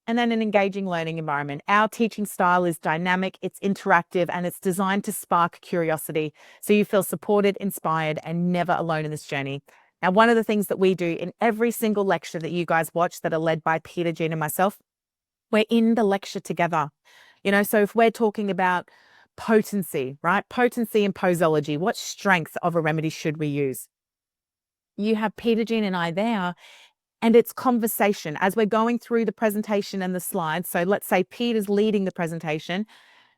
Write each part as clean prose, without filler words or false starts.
And then an engaging learning environment. Our teaching style is dynamic, it's interactive, and it's designed to spark curiosity so you feel supported, inspired, and never alone in this journey. Now, one of the things that we do in every single lecture that you guys watch that are led by Peter, Jean, and myself, we're in the lecture together. So if we're talking about potency, right? Potency and posology, what strength of a remedy should we use? You have Peter, Jean, and I there, and it's conversation as we're going through the presentation and the slides. So let's say Peter's leading the presentation,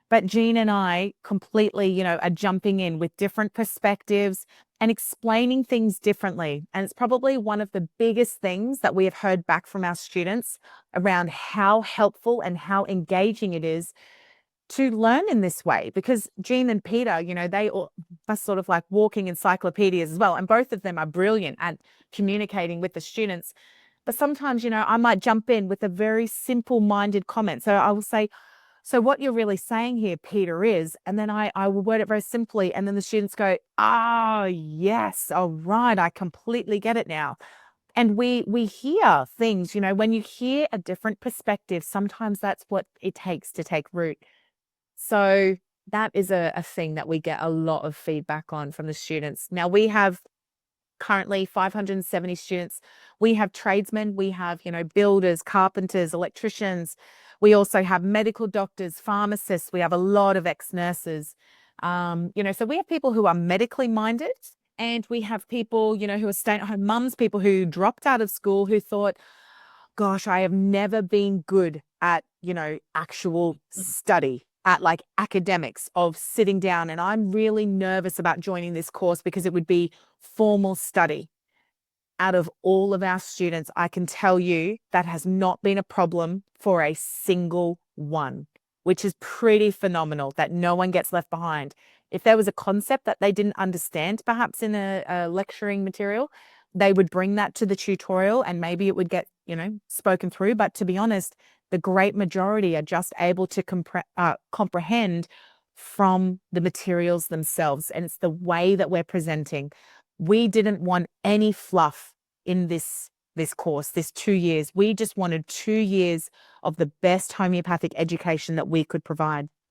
but Jean and I completely, are jumping in with different perspectives and explaining things differently. And it's probably one of the biggest things that we have heard back from our students around how helpful and how engaging it is to learn in this way, because Jean and Peter, they all are sort of like walking encyclopedias as well. And both of them are brilliant at communicating with the students. But sometimes, I might jump in with a very simple-minded comment. So I will say, so what you're really saying here, Peter, is, and then I will word it very simply. And then the students go, oh, yes, all right, I completely get it now. And we hear things, when you hear a different perspective, sometimes that's what it takes to take root. So that is a thing that we get a lot of feedback on from the students. Now, we have currently 570 students. We have tradesmen, we have, builders, carpenters, electricians. We also have medical doctors, pharmacists. We have a lot of ex-nurses. So we have people who are medically minded, and we have people, who are stay-at-home mums, people who dropped out of school who thought, gosh, I have never been good at, actual study, at like academics, of sitting down, and I'm really nervous about joining this course because it would be formal study. Out of all of our students, I can tell you that has not been a problem for a single one, which is pretty phenomenal, that no one gets left behind. If there was a concept that they didn't understand, perhaps in a lecturing material, they would bring that to the tutorial and maybe it would get, spoken through. But to be honest, the great majority are just able to comprehend from the materials themselves. And it's the way that we're presenting. We didn't want any fluff in this course, this 2 years. We just wanted 2 years of the best homeopathic education that we could provide.